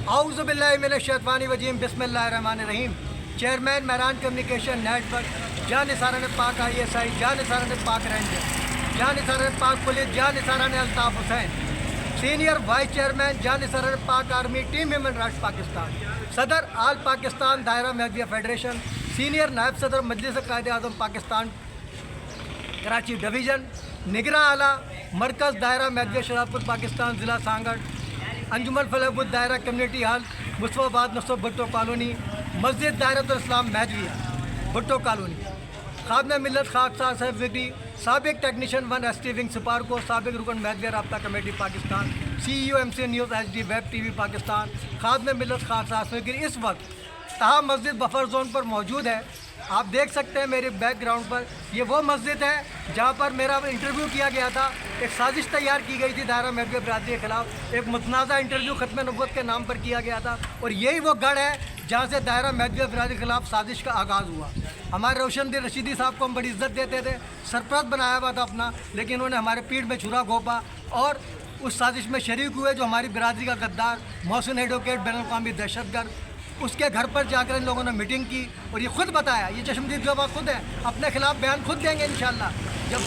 आऊज़ु बिल्लाहि मिनश्शैतानिर्रजीम बिस्मिल्लाहिर्रहमानिर्रहीम। चेयरमैन मेहरान कम्युनिकेशन नेटवर्क, जानिसारान पाक ISI, जानिसारान पाक रेंजर, जानिसारान पाक पुलिस, जानिसारान Altaf Hussain, senior vice chairman जानिसारान Pak army team human rights Pakistan, सदर आल पाकिस्तान दायरा महदिया फेडरेशन, सीनियर नायब सदर मजलिस कायदे आज़म पाकिस्तान कराची डिवीज़न, निगरां आला मरकज़ दायरा महदिया शराफत पाकिस्तान ज़िला सांगड़, अंजुमन फलाहुद्दीन दायरा कम्युनिटी हॉल मुस्तफाबाद नसब भुट्टो कॉलोनी, मस्जिद दायरतुल इस्लाम महदविया भुट्टो कॉलोनी, खादम मिलत खाकसार साहब विगड़ी, साबिक टेक्नीशियन 1 ST विंग सिपारको, साबिक रुकन महदविया राब्ता committee Pakistan, CEO MC news HD web TV Pakistan, खादम मिलत खाकसार साहब विगड़ी इस वक्त तहा मस्जिद बफर जोन पर मौजूद है। आप देख सकते हैं मेरे बैकग्राउंड पर, ये वो मस्जिद है जहाँ पर मेरा इंटरव्यू किया गया था। एक साजिश तैयार की गई थी दायरा महदिया बरादरी के ख़िलाफ़, एक मुतनाज़ा इंटरव्यू ख़त्म नबूवत के नाम पर किया गया था, और यही वो गढ़ है जहाँ से दायरा महदिया बरादरी के ख़िलाफ़ साजिश का आगाज़ हुआ। हमारे रोशनदीन रशीदी साहब को हम बड़ी इज़्ज़त देते थे, सरप्रस्त बनाया हुआ था अपना, लेकिन उन्होंने हमारे पीठ में छुरा घोंपा और उस साजिश में शरीक हुए जो हमारी बिरादरी का गद्दार मोहसिन एडवोकेट बैनुल-अक़वामी दहशतगर्द, उसके घर पर जाकर इन लोगों ने मीटिंग की और ये खुद बताया, ये चश्मदीद गवाह खुद है, अपने खिलाफ बयान खुद देंगे इंशाल्लाह। जब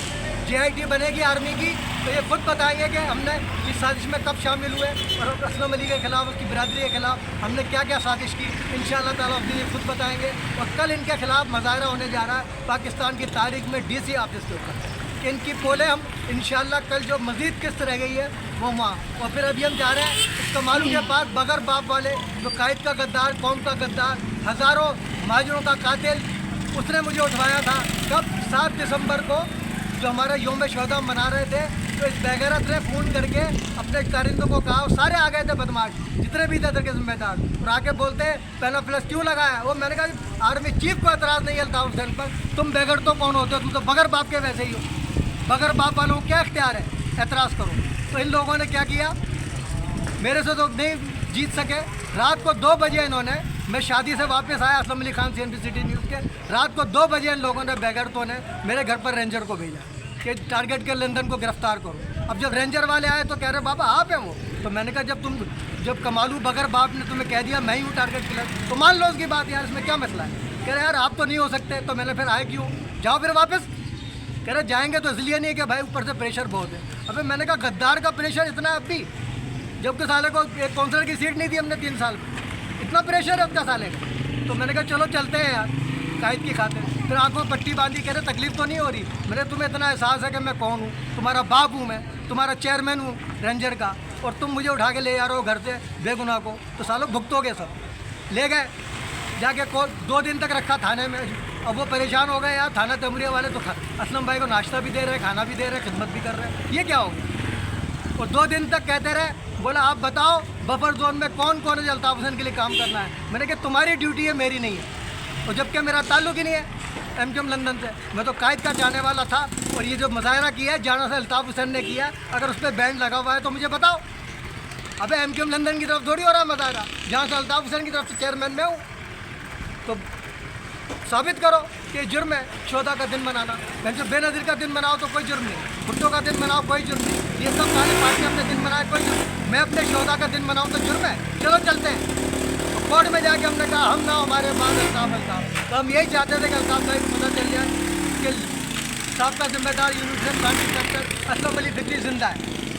JIT बनेगी आर्मी की तो ये खुद बताएंगे कि हमने इस साजिश में कब शामिल हुए और असलम अली के ख़िलाफ़, उसकी बिरादरी के ख़िलाफ़ हमने क्या क्या साजिश की, इंशाल्लाह ताला उस दिन ये खुद बताएंगे। और कल इनके ख़िलाफ़ मुज़ाहरा होने जा रहा है पाकिस्तान की तारीख में DC ऑफिस के ऊपर, कि इनकी पोलें हम इंशाल्लाह कल जो मज़ीद किस्त रह गई है वो वहाँ, और फिर अभी हम जा रहे हैं इस कमालू के पास बगर बाप वाले जो कायद का गद्दार, कौम का गद्दार, हज़ारों महाजरों का कातिल, उसने मुझे उठवाया था कब 7 दिसंबर को जो हमारा योम शहदा मना रहे थे। तो इस बेगैरत ने फ़ोन करके अपने कारिंदों को कहा, सारे आ गए थे बदमाश जितने भी थे के जिम्मेदार, और आके बोलते पहला प्लस क्यों लगाया। वो मैंने कहा आर्मी चीफ को एतराज़ नहीं है अल्ताफ़ हुसैन पर, तुम बेगर तो कौन होते हो, तुम तो बगर बाप के वैसे ही हो, बगर बाप वालों को क्या इख्तियार है एतराज़ करो। तो इन लोगों ने क्या किया, मेरे से तो नहीं जीत सके। रात को 2 बजे इन्होंने, मैं शादी से वापस आया Aslam Ali Khan CNBC city news के, रात को 2 बजे इन लोगों ने बेगरतों ने मेरे घर पर रेंजर को भेजा कि टारगेट के लंदन को गिरफ्तार करो। अब जब रेंजर वाले आए तो कह रहे बाबा आप हैं वो, तो मैंने कहा जब कमालू बगर बाप ने तुम्हें कह दिया मैं ही हूँ टारगेट किलर, तो मान लो उसकी बात, यार इसमें क्या मसला है। कह रहे यार आप तो नहीं हो सकते, तो मैंने फिर आए क्यों, जाओ फिर वापस। कह रहे जाएंगे तो इसलिए नहीं कि भाई ऊपर से प्रेशर बहुत है। अबे मैंने कहा गद्दार का प्रेशर इतना है अब भी, जबकि साले को एक काउंसलर की सीट नहीं दी हमने 3 साल, इतना प्रेशर है उसका साले का। तो मैंने कहा चलो चलते हैं यार कायद की खातिर। फिर आंखों में पट्टी बांधी, कह रहे तकलीफ़ तो नहीं हो रही। मैंने तुम्हें इतना एहसास है कि मैं कौन हूँ, तुम्हारा बाप हूँ, मैं तुम्हारा चेयरमैन हूँ रेंजर का, और तुम मुझे उठा के ले जा रहे हो घर से बेगुनाह को, तो सालों भुगतोगे सब। ले गए जाके को 2 दिन तक रखा थाने में। अब वो परेशान हो गए यार, थाना तमरिया वाले तो असलम भाई को नाश्ता भी दे रहे, खाना भी दे रहे, खिदमत भी कर रहे हैं, ये क्या हो गया। और 2 दिन तक कहते रहे, बोला आप बताओ बफर जोन में कौन कौन है जो अल्ताफ़ हुसैन के लिए काम करना है। मैंने कहा तुम्हारी ड्यूटी है, मेरी नहीं है, और जबकि मेरा ताल्लुक़ ही नहीं है MKM लंदन से, मैं तो कायद का चाहने वाला था। और ये जो मुज़ाहरा किया है जाना से अल्ताफ़ हुसैन ने किया, अगर उस पर बैंड लगा हुआ है तो मुझे बताओ। अबे MKM लंदन की तरफ थोड़ी हो रहा है मुज़ाहरा, जहाँ से अल्ताफ़ हुसैन की तरफ से चेयरमैन में हूँ, तो साबित करो कि जुर्म है शोधा का दिन मनाना। वैसे बेनज़ीर का दिन मनाओ तो कोई जुर्म नहीं, भुट्टो का दिन मनाओ कोई जुर्म नहीं, ये सब सारी पार्टी अपने दिन मनाए कोई जुर्म, मैं अपने शोधा का दिन मनाऊँ तो जुर्म है। चलो चलते हैं। तो कोर्ट में जाके हमने कहा हम ना हमारे बाद अल्ताफ़, तो हम यही चाहते थे कि अल्ताफ़ भाई को पता चल जाए कि साबका जिम्मेदार university branch inspector Aslam Ali Fikri ज़िंदा है।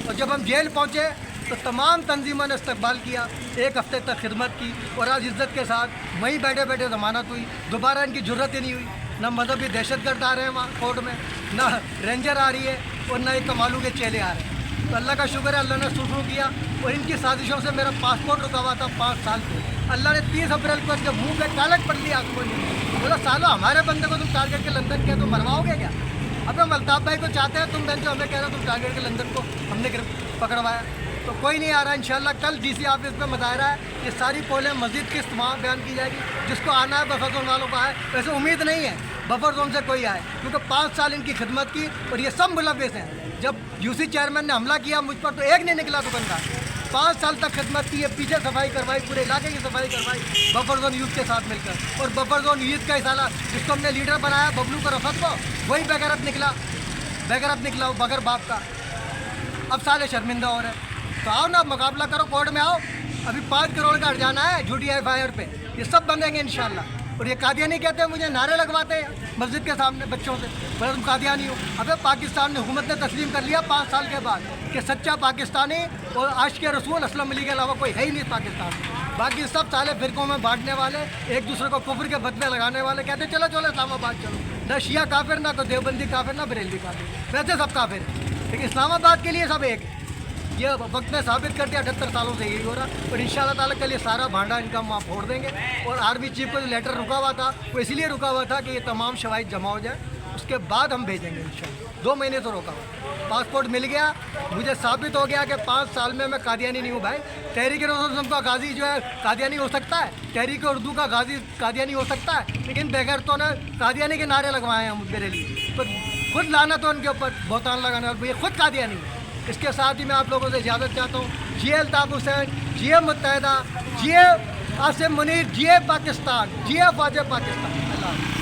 और जब हम जेल पहुँचे तो तमाम तंजीमों ने इस्तकबाल किया, 1 हफ़्ते तक खिदमत की, और आज इज़्ज़त के साथ वहीं बैठे बैठे ज़मानत हुई। दोबारा इनकी ज़रूरत ही नहीं हुई, ना मजहबी दहशतगर्द आ रहे हैं वहाँ कोर्ट में, ना रेंजर आ रही है, और ना एक कमालू के चेले आ रहे हैं। तो अल्लाह का शुक्र है अल्लाह ने सुरखरू किया, और इनकी साजिशों से मेरा पासपोर्ट रुका हुआ था 5 साल से। अल्लाह ने 30 अप्रैल को इसके मुँह पे कालक पड़ लिया आंखों में, बोला सालो हमारे बंदे को तुम टारगेट के लंदन किया तो मरवाओगे क्या। अब हम अल्ताफ़ भाई को चाहते हैं, तुम बहन जो हमें कह रहे हो तुम टारगेट के लंदन को हमने पकड़वाया, तो कोई नहीं आ रहा। इंशाल्लाह कल DC ऑफिस में मुज़ाहरा है, ये सारी पोलें मस्जिद की इस्तेमाल बयान की जाएगी, जिसको आना है बफर जोन वालों को आए। वैसे उम्मीद नहीं है बफर जोन से कोई आए, क्योंकि 5 साल इनकी खिदमत की, और ये सब मुलव्विस हैं। जब UC चेयरमैन ने हमला किया मुझ पर तो एक नहीं निकला दुकानदार, 5 साल तक खिदमत की है, पीछे सफाई करवाई, पूरे इलाके की सफाई करवाई बफर जोन यूथ के साथ मिलकर। और बफर जोन यूथ का साला जिसको हमने लीडर बनाया बबलू को, रफत को, वही बेगरत निकला वो बगर बाप का। अब साले शर्मिंदा हो रहे हैं, तो आओ ना मुकाबला करो, कोर्ट में आओ, अभी 5 करोड़ का हर्जाना है झूठी FIR पे, ये सब बंदेंगे इंशाल्लाह। और ये कादियानी कहते हैं, मुझे नारे लगवाते हैं मस्जिद के सामने बच्चों से, बोले तुम कादियानी हो। अबे पाकिस्तान ने हुकूमत ने तस्लीम कर लिया 5 साल के बाद कि सच्चा पाकिस्तानी और आशिक रसूल असलम अली के अलावा कोई है ही नहीं पाकिस्तान में। बाकी सब साले फिरकों में बांटने वाले, एक दूसरे को कुफ्र के बदले लगाने वाले, कहते हैं चलो चलो इस्लामाबाद चलो। ना शिया काफिर, ना कोई देवबंदी काफिर, ना बरेलवी काफिर, वैसे सब काफिर हैं, लेकिन इस्लामाबाद के लिए सब एक है। ये वक्त ने साबित कर दिया, 78 सालों से यही हो रहा। और इंशाल्लाह ताला कल ये सारा भांडा इनका वहाँ फोड़ देंगे। और आर्मी चीफ को जो लेटर रुका हुआ था वो इसलिए रुका हुआ था कि ये तमाम शवाहिद जमा हो जाए, उसके बाद हम भेजेंगे इंशाल्लाह। 2 महीने तो रोका हुआ, पासपोर्ट मिल गया, मुझे साबित हो गया कि 5 साल में मैं कादियानी नहीं हूँ भाई। तहरीक रसूल का गाजी जो है कादियानी हो सकता है, तहरीक उर्दू का गाजी कादियानी हो सकता है, लेकिन बगैर तो ने कादियानी के नारे लगवाए हैं मेरे लिए, पर खुद लाना तो उनके ऊपर बहुतान लगाना, और ये खुद कादियानी है। इसके साथ ही मैं आप लोगों से इजाज़त चाहता हूँ। जिए अल्ताफ़ हुसैन, जिए मुत्तहिदा, जिए आसिम मुनीर, जिए पाकिस्तान, जिए ख्वाजा पाकिस्तान। अल्लाह।